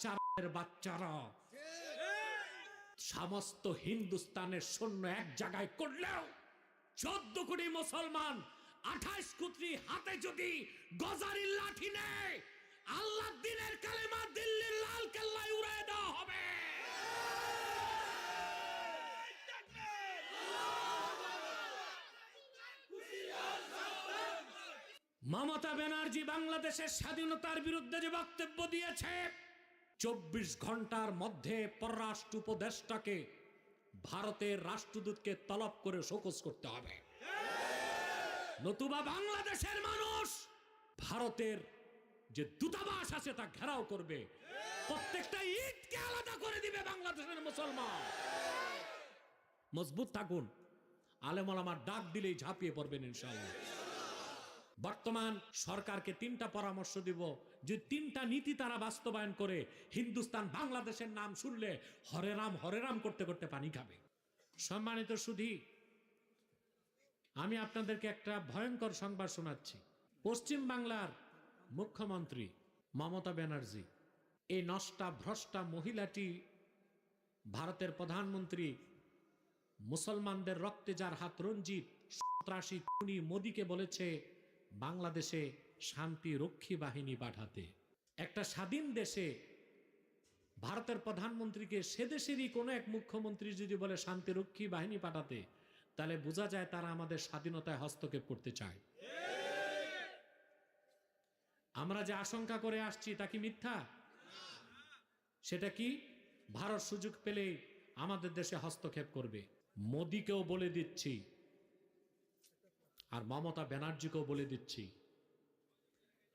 চারের বাচ্চারা সমস্ত হিন্দুস্তানের সৈন্য এক জায়গায় করলেও 14 কোটি মুসলমান 28 কোটি হাতে যদি গজারির লাঠি নেয়, আল্লাহ দিনের কালেমা দিল্লির লাল কেল্লায় উড়িয়ে দেওয়া হবে। মমতা ব্যানার্জি বাংলাদেশের স্বাধীনতার বিরুদ্ধে যে বক্তব্য দিয়েছে, 24 ঘন্টার মধ্যে পররাষ্ট্র উপদেষ্টাকে ভারতের রাষ্ট্রদূতকে তলব করে শোকজ করতে হবে, নতুবা বাংলাদেশের মানুষ ভারতের যে দূতাবাস আছে তা ঘেরাও করবে, প্রত্যেকটা ইটকে আলাদা করে দিবে বাংলাদেশের মুসলমান। মজবুত থাকুন, আলেম ওলামার ডাক দিলেই ঝাঁপিয়ে পড়বেন ইনশাআল্লাহ। বর্তমান সরকারকে 3টা পরামর্শ দিব, যে 3টা নীতি তারা বাস্তবায়ন করে হিন্দুস্তান বাংলাদেশের নাম শুনলে হরে রাম করতে করতে পানি খাবে। সম্মানিত সুধী, আমি আপনাদেরকে একটা ভয়ঙ্কর সংবাদ শোনাচ্ছি। পশ্চিম বাংলার মুখ্যমন্ত্রী মমতা ব্যানার্জি, এই নষ্টা ভ্রষ্টা মহিলাটি ভারতের প্রধানমন্ত্রী মুসলমানদের রক্তে যার হাত রঞ্জিত সন্ত্রাসী খুনি মোদিকে বলেছে বাংলাদেশে শান্তি রক্ষী বাহিনী পাঠাতে। একটা স্বাধীন দেশে ভারতের প্রধানমন্ত্রীকে সে দেশেরই কোনো এক মুখ্যমন্ত্রী যদি বলে শান্তি রক্ষী বাহিনী পাঠাতে, তাহলে বোঝা যায় তারা আমাদের স্বাধীনতায় হস্তক্ষেপ করতে চায়। আমরা যে আশঙ্কা করে আসছি তা কি মিথ্যা? সেটা কি ভারত সুযোগ পেলে আমাদের দেশে হস্তক্ষেপ করবে? মোদিকেও বলে দিচ্ছি আর মমতা ব্যানার্জিকেও বলে দিচ্ছি,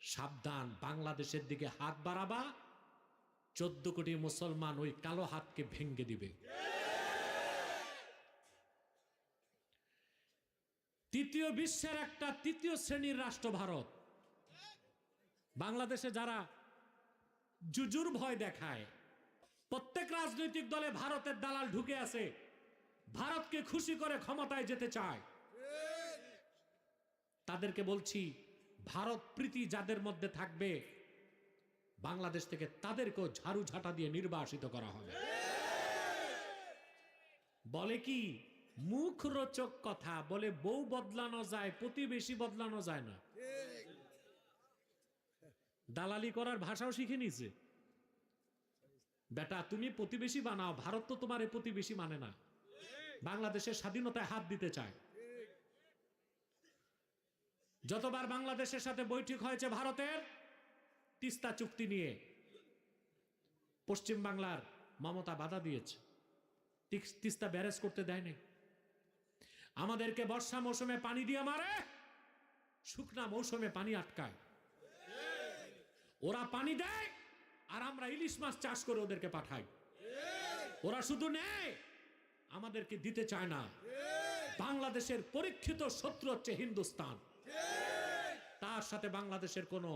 সাবধান, বাংলাদেশের দিকে হাত বাড়াবা, 14 কোটি মুসলমান ওই কালো হাতকে ভেঙ্গে দিবে। তৃতীয় বিশ্বের একটা তৃতীয় শ্রেণীর রাষ্ট্র ভারত। বাংলাদেশে যারা জুজুর ভয় দেখায়, প্রত্যেক রাজনৈতিক দলে ভারতের দালাল ঢুকে আছে, ভারতকে খুশি করে ক্ষমতায় যেতে চায়। তাদেরকে বলছি, ভারত প্রীতি যাদের মধ্যে থাকবে, বাংলাদেশ থেকে তাদেরকেও ঝাড়ু ঝাঁটা দিয়ে নির্বাসিত করা হবে। বলে কি মুখ রোচক কথা, বলে বউ বদলানো যায়, প্রতিবেশী বদলানো যায় না। দালালি করার ভাষাও শিখে নিছে। বেটা তুমি প্রতিবেশী বানাও, ভারত তো তোমার প্রতিবেশী মানে না, বাংলাদেশের স্বাধীনতায় হাত দিতে চায়। যতবার বাংলাদেশের সাথে বৈঠক হয়েছে ভারতের তিস্তা চুক্তি নিয়ে, পশ্চিম বাংলার মমতা বাধা দিয়েছে, তিস্তা ব্যারেজ করতে দেয় নাই। আমাদেরকে বর্ষা মৌসুমে পানি দিয়ে মারে, শুকনা মৌসুমে পানি আটকায়। ওরা পানি দেয় আর আমরা ইলিশ মাছ চাষ করে ওদেরকে পাঠাই। ওরা শুধু নেয়, আমাদেরকে দিতে চায় না। বাংলাদেশের পরীক্ষিত শত্রু হচ্ছে হিন্দুস্তান। তার সাথে বাংলাদেশের কোনো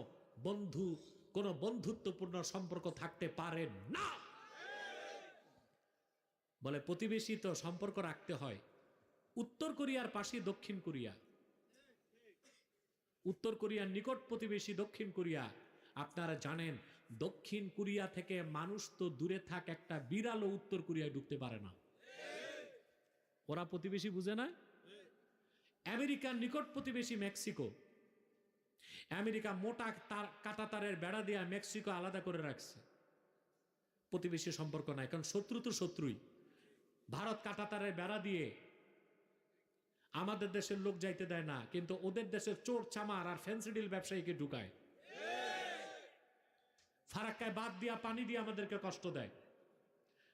বন্ধুত্বপূর্ণ সম্পর্ক থাকতে পারে না। বলে প্রতিবেশী তো সম্পর্ক রাখতে হয়। উত্তর কোরিয়ার পাশে দক্ষিণ কোরিয়া, উত্তর কোরিয়ার নিকট প্রতিবেশী দক্ষিণ কোরিয়া। আপনারা জানেন দক্ষিণ কোরিয়া থেকে মানুষ তো দূরে থাক, একটা বিড়ালও উত্তর কোরিয়ায় ঢুকতে পারে না। ওরা প্রতিবেশী বুঝে না। আমেরিকার নিকট প্রতিবেশী মেক্সিকো, আমেরিকা মোটা কাঁটাতারের বেড়া দিয়ে মেক্সিকো আলাদা করে রাখছে, প্রতিবেশী সম্পর্ক নাই, কারণ শত্রু তো শত্রুই। ভারত কাঁটাতারের বেড়া দিয়ে আমাদের দেশের লোক যাইতে দেয় না, কিন্তু ওদের দেশের চোর চামার আর ফেন্সিডিল ব্যবসায়ীকে ঢুকায়। ফারাক্কায় বাদ দিয়া পানি দিয়ে আমাদেরকে কষ্ট দেয়,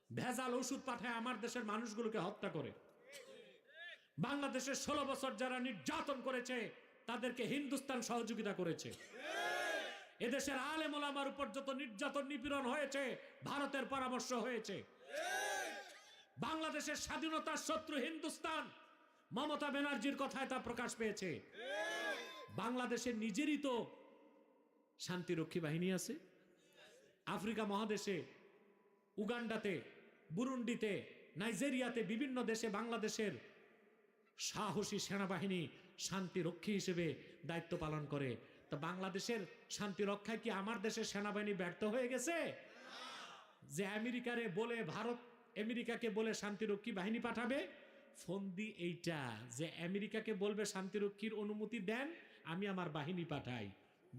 ভেজাল ওষুধ পাঠায় আমার দেশের মানুষগুলোকে হত্যা করে। বাংলাদেশের 16 বছর যারা নির্যাতন করেছে তাদেরকে হিন্দুস্তান সহযোগিতা করেছে। এদেশের আলেম ওলামার উপর যত নির্যাতন নিপীড়ন হয়েছে ভারতের পরামর্শ হয়েছে। বাংলাদেশের স্বাধীনতার শত্রু হিন্দুস্তান, মমতা ব্যানার্জির কথায় তা প্রকাশ পেয়েছে। বাংলাদেশের নিজেরই তো শান্তিরক্ষী বাহিনী আছে। আফ্রিকা মহাদেশে, উগান্ডাতে, বুরুন্ডিতে, নাইজেরিয়াতে, বিভিন্ন দেশে বাংলাদেশের সাহসী সেনাবাহিনী শান্তিরক্ষী হিসেবে দায়িত্ব পালন করে। তো বাংলাদেশের শান্তি রক্ষায় কি আমার দেশের সেনাবাহিনী ব্যর্থ হয়ে গেছে? যে আমেরিকারে বলে ভারত আমেরিকাকে বলে শান্তিরক্ষী বাহিনী পাঠাবে, ফন্দি এইটা যে আমেরিকাকে বলবে শান্তিরক্ষীর অনুমতি দেন, আমি আমার বাহিনী পাঠাই।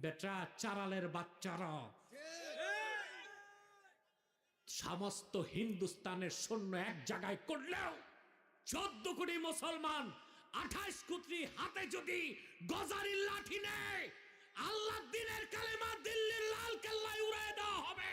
বেটা চারালের বাচ্চারা, সমস্ত হিন্দুস্তানের সৈন্য এক জায়গায় করলেও 14 কোটি মুসলমান 28 কোটি হাতে যদি গজারির লাঠি নেয়, আল্লাহ দিনের কালেমা দিল্লির লাল কেল্লায় উড়ায় দেওয়া হবে।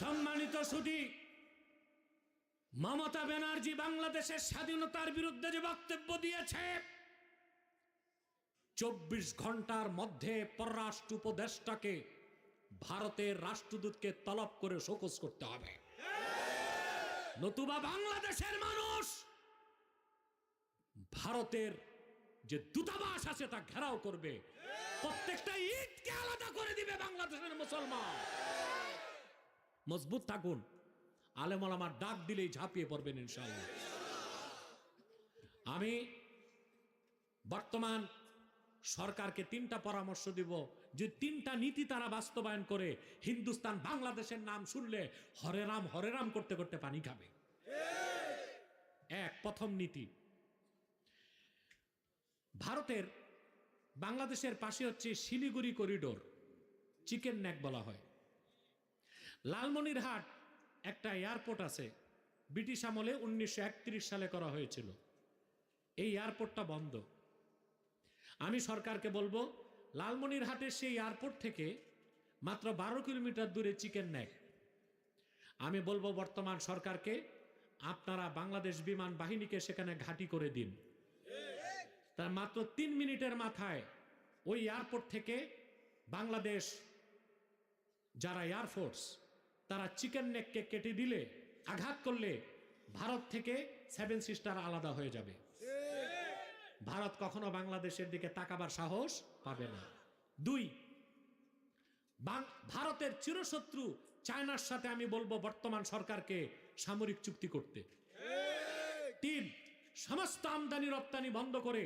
সম্মানিত সুধী, মমতা ব্যানার্জি বাংলাদেশের স্বাধীনতার বিরুদ্ধে যে বক্তব্য দিয়েছে, 24 ঘন্টার মধ্যে পররাষ্ট্র উপদেষ্টাকে ভারতের রাষ্ট্রদূতকে তলব করে শোকজ করতে হবে, নতুবা বাংলাদেশের মানুষ ভারতের যে দূতাবাস আছে তা ঘেরাও করবে, প্রত্যেকটা ইটকে আলাদা করে দিবে বাংলাদেশের মুসলমান। মজবুত থাকুন, আলেম ওলামার ডাক দিলেই ঝাঁপিয়ে পড়বেন ইনশাআল্লাহ। আমি বর্তমান সরকারকে 3টা পরামর্শ দিব, যে 3টা নীতি তারা বাস্তবায়ন করে হিন্দুস্তান বাংলাদেশের নাম শুনলে হরে রাম করতে করতে পানি খাবে। প্রথম নীতি, ভারতের বাংলাদেশের পাশে হচ্ছে শিলিগুড়ি করিডোর, চিকেন নেক বলা হয়। লালমনিরহাট একটা এয়ারপোর্ট আছে, ব্রিটিশ আমলে 1931 সালে করা হয়েছিল। এই এয়ারপোর্টটা বন্ধ। আমি সরকারকে বলবো, লালমনিরহাটের সেই এয়ারপোর্ট থেকে মাত্র 12 কিলোমিটার দূরে চিকেন নেক। আমি বলবো বর্তমান সরকারকে, আপনারা বাংলাদেশ বিমান বাহিনীকে সেখানে ঘাঁটি করে দিন। তার মাত্র 3 মিনিটের মাথায় ওই এয়ারপোর্ট থেকে বাংলাদেশ যারা এয়ারফোর্স, তারা চিকেন নেককে কেটে দিলে, আঘাত করলে ভারত থেকে 7 সিস্টার আলাদা হয়ে যাবে। ভারত কখনো বাংলাদেশের দিকে তাকাবার সাহস পাবে না। 2, ভারতের চিরশত্রু চায়নার সাথে আমি বলবো বর্তমান সরকারকে সামরিক চুক্তি করতে। 3, সমস্ত আমদানি রপ্তানি বন্ধ করে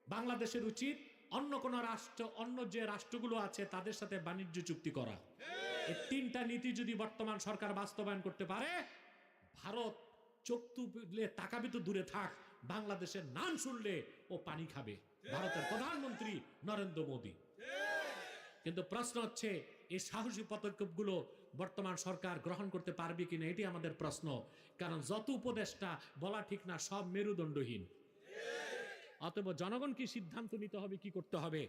বাংলাদেশের উচিত অন্য কোন রাষ্ট্র, অন্য যে রাষ্ট্রগুলো আছে তাদের সাথে বাণিজ্য চুক্তি করা। এই 3টা নীতি যদি বর্তমান সরকার বাস্তবায়ন করতে পারে, ভারত চোখ তুলে তাকাবি তো দূরে থাক, বাংলাদেশের নাম শুনলে ও পানি খাবে, ভারতের প্রধানমন্ত্রী নরেন্দ্র মোদী। কিন্তু প্রশ্ন হচ্ছে, এই সাহসী পদক্ষেপগুলো বর্তমান সরকার গ্রহণ করতে পারবে কিনা, এটি আমাদের প্রশ্ন। কারণ যত উপদেষ্টা বলা ঠিক না, সব মেরুদণ্ডহীন। অতএব জনগণকে সিদ্ধান্ত নিতে হবে কি করতে হবে।